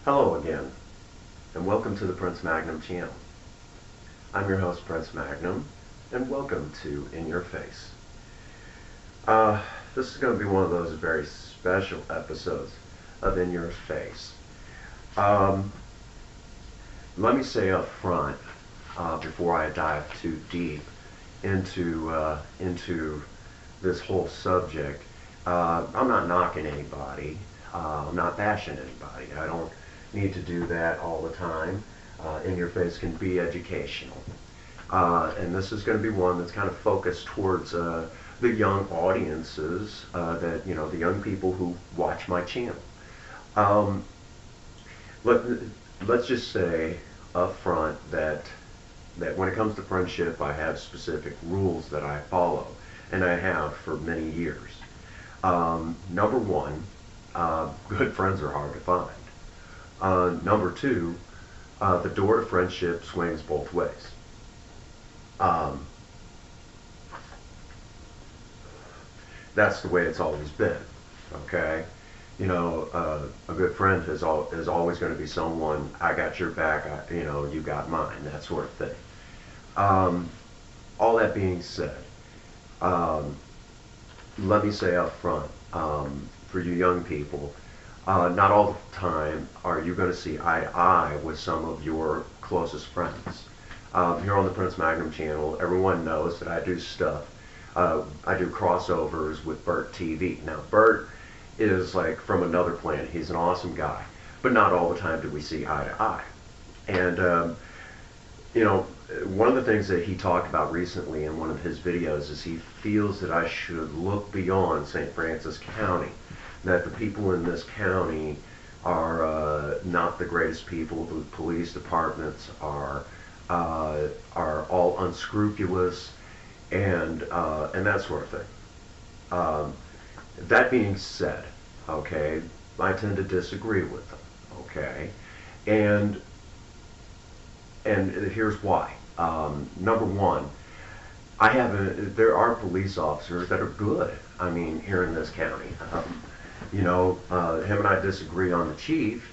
Hello again, and welcome to the Prince Magnum channel. I'm your host, Prince Magnum, and welcome to In Your Face. This is going to be one of those very special episodes of In Your Face. Um, Let me say up front, before I dive too deep into this whole subject, I'm not knocking anybody. I'm not bashing anybody. I don't need to do that all the time. In Your Face can be educational. And this is going to be one that's kind of focused towards the young audiences, the young people who watch my channel. Um, let, let's just say up front that when it comes to friendship, I have specific rules that I follow, and I have for many years. Number one, good friends are hard to find. Number two, the door to friendship swings both ways. Um, that's the way it's always been. Okay, a good friend is always going to be someone, I got your back, you got mine, that sort of thing. Um, all that being said, um, let me say up front, for you young people, not all the time are you going to see eye to eye with some of your closest friends. Here on the Prince Magnum channel, everyone knows that I do stuff. I do crossovers with Bert TV. Now, Bert is like from another planet. He's an awesome guy, but not all the time do we see eye to eye. And you know, one of the things that he talked about recently in one of his videos is he feels that I should look beyond St. Francis County, that the people in this county are not the greatest people. The police departments are all unscrupulous and that sort of thing. Um, that being said, okay, I tend to disagree with them. Okay, and and here's why. Number one, there are police officers that are good. I mean, here in this county, him and I disagree on the chief.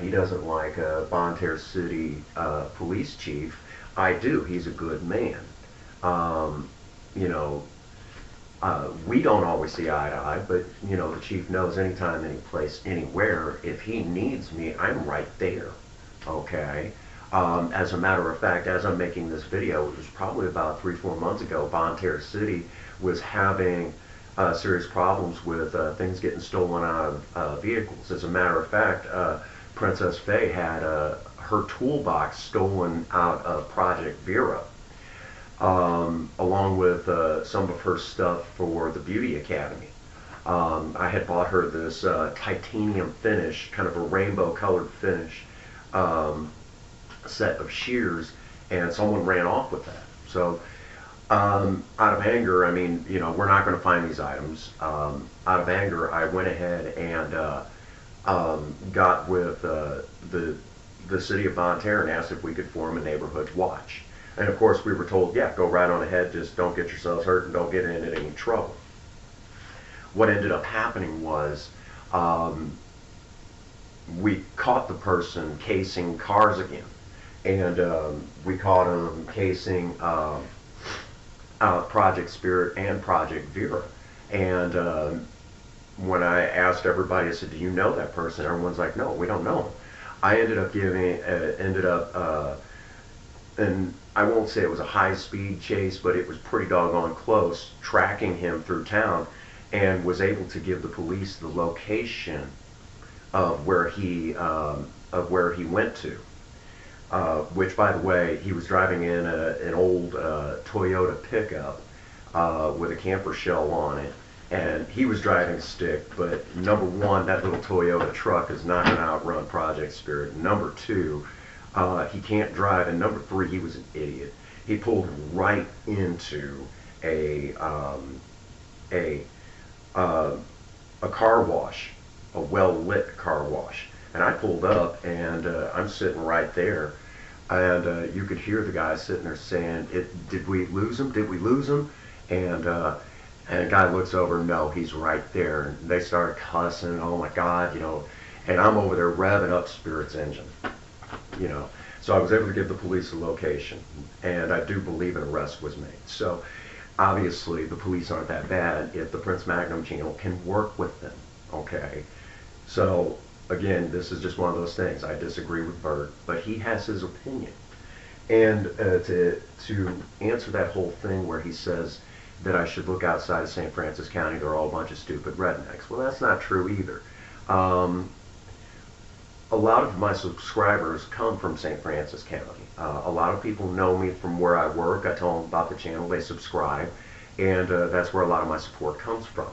He doesn't like Bonne Terre City police chief. I do. He's a good man. Um, you know, we don't always see eye to eye, but the chief knows anytime, any place, anywhere. If he needs me, I'm right there. Okay. As a matter of fact, as I'm making this video, it was probably about 3-4 months ago, Bonne Terre City was having serious problems with things getting stolen out of vehicles. As a matter of fact, Princess Faye had her toolbox stolen out of Project Vera, along with some of her stuff for the Beauty Academy. I had bought her this titanium finish, kind of a rainbow colored finish, set of shears, and someone ran off with that. So out of anger, I mean, we're not going to find these items. Out of anger, I went ahead and got with the city of Bonne Terre and asked if we could form a neighborhood watch. And of course, we were told, yeah, go right on ahead, just don't get yourselves hurt and don't get into any trouble. What ended up happening was we caught the person casing cars again. And we caught him casing Project Spirit and Project Vera. And when I asked everybody, I said, "Do you know that person?" Everyone's like, "No, we don't know him." I ended up, and I won't say it was a high-speed chase, but it was pretty doggone close, tracking him through town, and was able to give the police the location of where he went to. Which, by the way, he was driving in an old Toyota pickup with a camper shell on it, and he was driving stick. But number one, that little Toyota truck is not going to outrun Project Spirit. Number two, he can't drive, and number three, he was an idiot. He pulled right into a a car wash, a well-lit car wash. And I pulled up, and I'm sitting right there, and you could hear the guy sitting there saying, "Did we lose him? Did we lose him?" And a guy looks over, no, he's right there. And they start cussing, oh my God, and I'm over there revving up Spirit's engine, you know. So I was able to give the police a location, and I do believe an arrest was made. So obviously the police aren't that bad if the Prince Magnum channel can work with them, okay? So again, this is just one of those things. I disagree with Bert, but he has his opinion. And to answer that whole thing where he says that I should look outside of St. Francis County, they're all a bunch of stupid rednecks. Well, that's not true either. A lot of my subscribers come from St. Francis County. A lot of people know me from where I work. I tell them about the channel, they subscribe, and that's where a lot of my support comes from.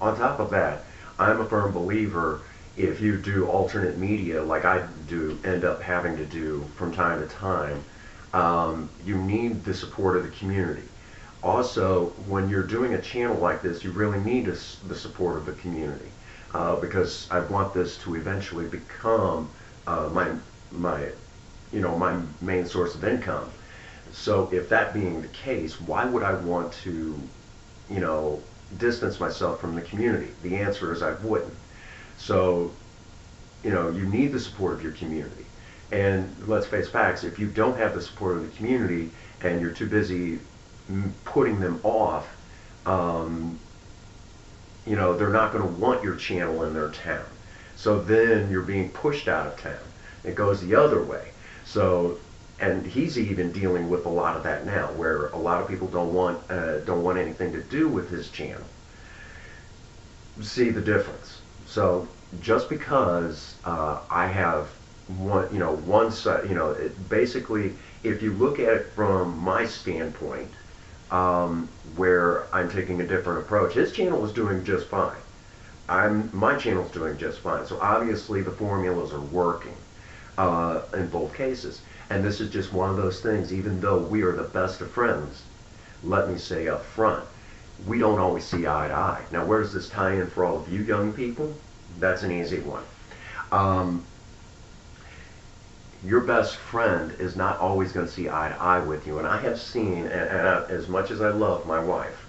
On top of that, I'm a firm believer if you do alternate media like I do end up having to do from time to time, you need the support of the community. Also, when you're doing a channel like this, you really need the support of the community. Because I want this to eventually become my my main source of income. So if that being the case, why would I want to, distance myself from the community? The answer is I wouldn't. So, you need the support of your community. And let's face facts, if you don't have the support of the community and you're too busy putting them off, they're not going to want your channel in their town. So then you're being pushed out of town. It goes the other way. So, and he's even dealing with a lot of that now, where a lot of people don't want anything to do with his channel. See the difference. So just because I have one side, basically, if you look at it from my standpoint, where I'm taking a different approach. His channel is doing just fine. My channel's doing just fine. So obviously the formulas are working in both cases. And this is just one of those things, even though we are the best of friends, let me say up front, we don't always see eye to eye. Now where does this tie in for all of you young people? That's an easy one. Your best friend is not always going to see eye to eye with you. And I have seen, as much as I love my wife,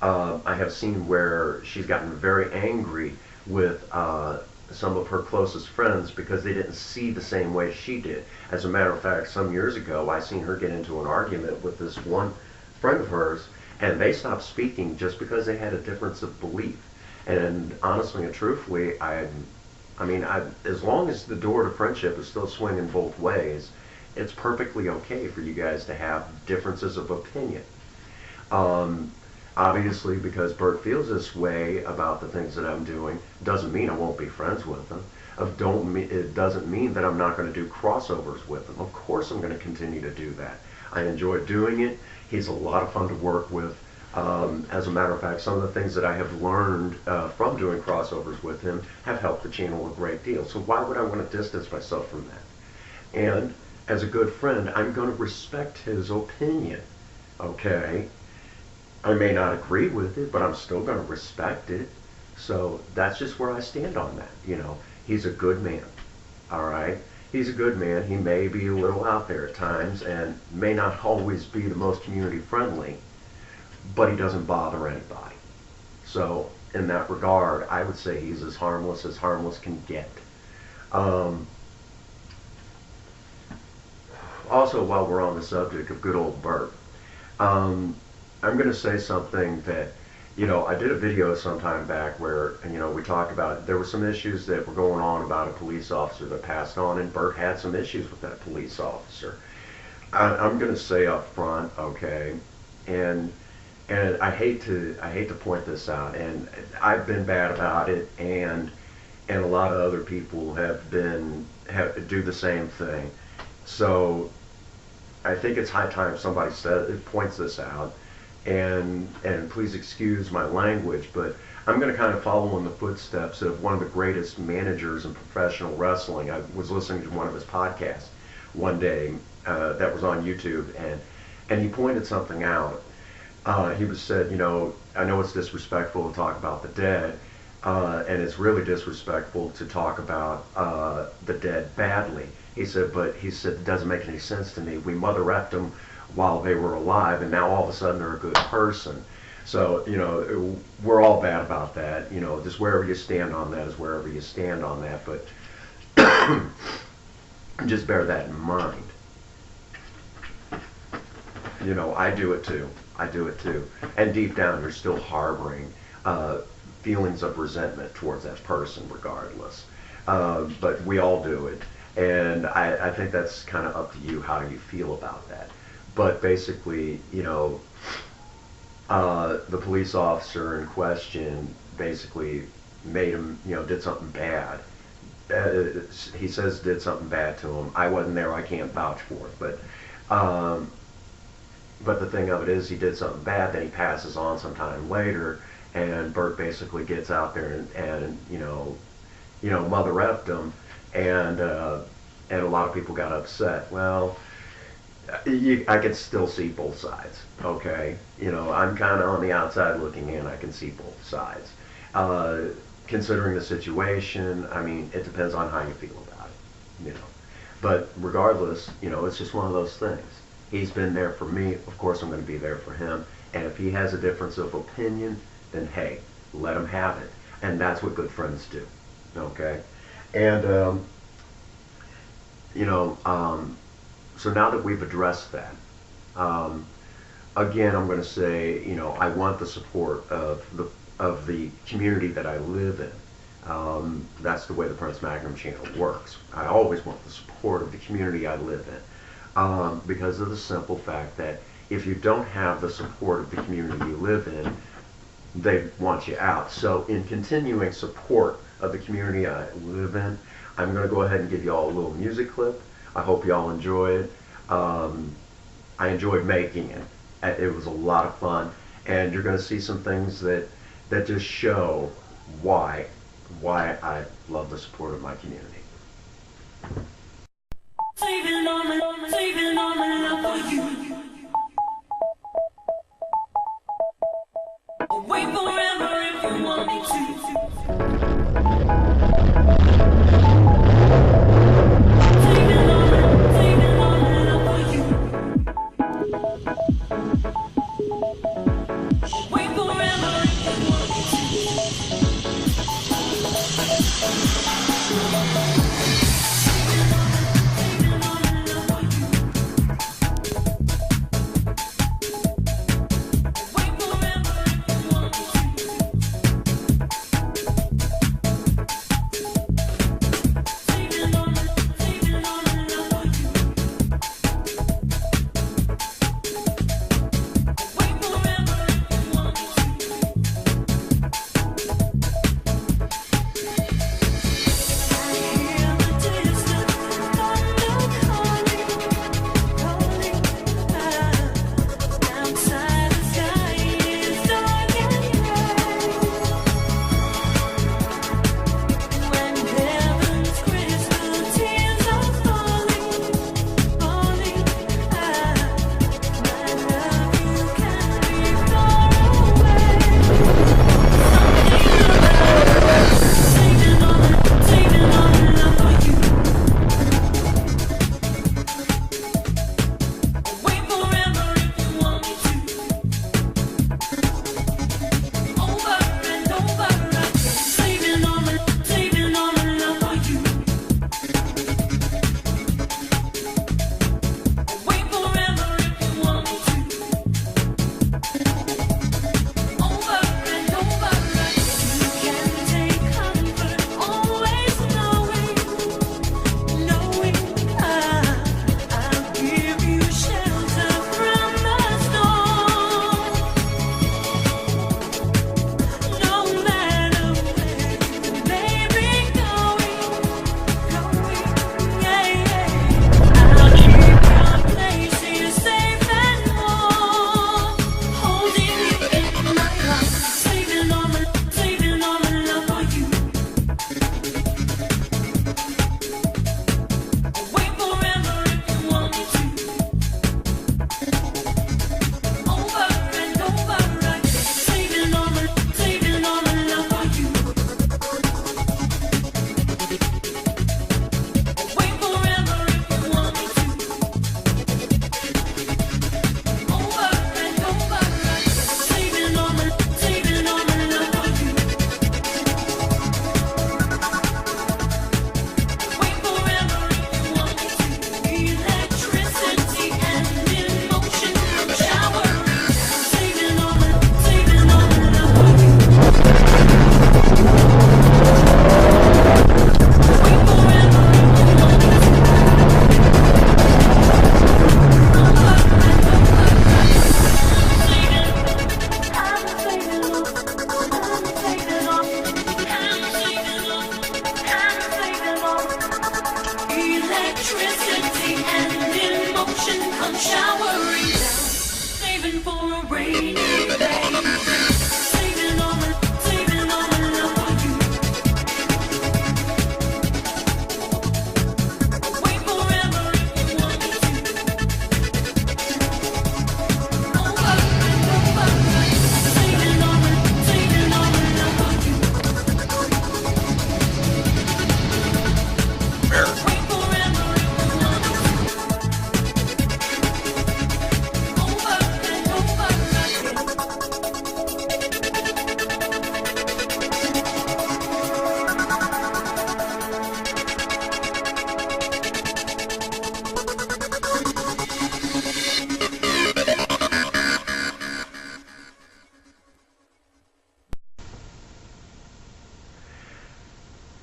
I have seen where she's gotten very angry with some of her closest friends because they didn't see the same way she did. As a matter of fact, some years ago, I seen her get into an argument with this one friend of hers, and they stopped speaking just because they had a difference of belief. And honestly and truthfully, as long as the door to friendship is still swinging both ways, it's perfectly okay for you guys to have differences of opinion. Obviously, because Bert feels this way about the things that I'm doing, doesn't mean I won't be friends with him. It doesn't mean that I'm not going to do crossovers with him. Of course I'm going to continue to do that. I enjoy doing it. He's a lot of fun to work with. As a matter of fact, some of the things that I have learned from doing crossovers with him have helped the channel a great deal. So why would I want to distance myself from that? And as a good friend, I'm going to respect his opinion, okay? I may not agree with it, but I'm still going to respect it. So that's just where I stand on that. He's a good man, all right? He's a good man. He may be a little out there at times and may not always be the most community friendly, but he doesn't bother anybody. So in that regard, I would say he's as harmless can get. Also, while we're on the subject of good old Bert, I'm going to say something that, I did a video sometime back where, we talked about, there were some issues that were going on about a police officer that passed on, and Bert had some issues with that police officer. I'm going to say up front, okay, and I hate to point this out, and I've been bad about it, and a lot of other people have do the same thing. So I think it's high time somebody points this out. And please excuse my language, but I'm going to kind of follow in the footsteps of one of the greatest managers in professional wrestling. I was listening to one of his podcasts one day that was on YouTube, and he pointed something out. He said, I know it's disrespectful to talk about the dead, and it's really disrespectful to talk about the dead badly. He said, it doesn't make any sense to me. We mother effed them while they were alive, and now all of a sudden they're a good person. So, we're all bad about that. Just wherever you stand on that is wherever you stand on that. But just bear that in mind. I do it too. I do it too. And deep down, you're still harboring feelings of resentment towards that person, regardless. But we all do it. And I think that's kind of up to you how you feel about that. But basically, the police officer in question basically made him, did something bad. He says did something bad to him. I wasn't there. I can't vouch for it. But the thing of it is, he did something bad. Then he passes on some time later, and Bert basically gets out there and mother effed him, and a lot of people got upset. Well, I can still see both sides. Okay, I'm kind of on the outside looking in. I can see both sides. Considering the situation, I mean, it depends on how you feel about it. But regardless, it's just one of those things. He's been there for me. Of course, I'm going to be there for him. And if he has a difference of opinion, then hey, let him have it. And that's what good friends do. Okay? And, so now that we've addressed that, again, I'm going to say, I want the support of the community that I live in. That's the way the Prince Magnum channel works. I always want the support of the community I live in. Because of the simple fact that if you don't have the support of the community you live in, they want you out. So in continuing support of the community I live in, I'm going to go ahead and give you all a little music clip. I hope you all enjoy it. I enjoyed making it. It was a lot of fun. And you're going to see some things that just show why I love the support of my community. Saving all my love for you. I'll wait forever if you want me to. Saving all my love for you. I'll wait forever if you want me to.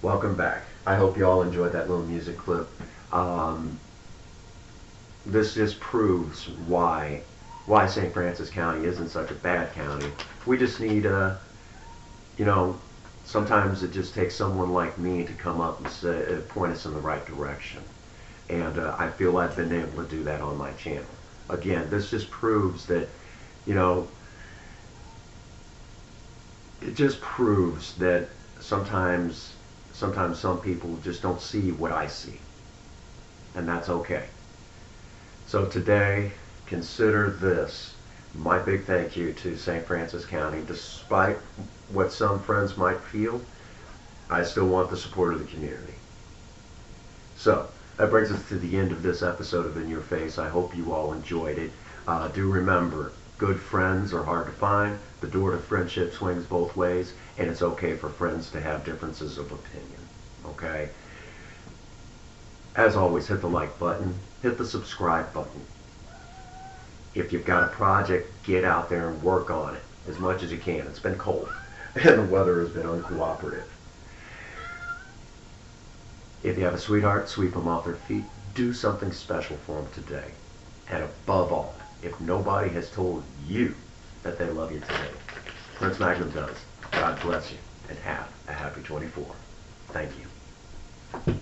Welcome back. I hope you all enjoyed that little music clip. This just proves why St. Francis County isn't such a bad county. We just need you know, sometimes it just takes someone like me to come up and point us in the right direction. And I feel I've been able to do that on my channel. Again, this just proves that, you know, it just proves that sometimes some people just don't see what I see. And that's okay. So today, consider this my big thank you to St. Francis County. Despite what some friends might feel, I still want the support of the community. So, that brings us to the end of this episode of In Your Face. I hope you all enjoyed it. Do remember, good friends are hard to find. The door to friendship swings both ways, and it's okay for friends to have differences of opinion. Okay? As always, hit the like button, hit the subscribe button. If you've got a project, get out there and work on it as much as you can. It's been cold, and the weather has been uncooperative. If you have a sweetheart, sweep them off their feet. Do something special for them today. And above all, if nobody has told you that they love you today, Prince Magnum does. God bless you, and have a happy 24. Thank you.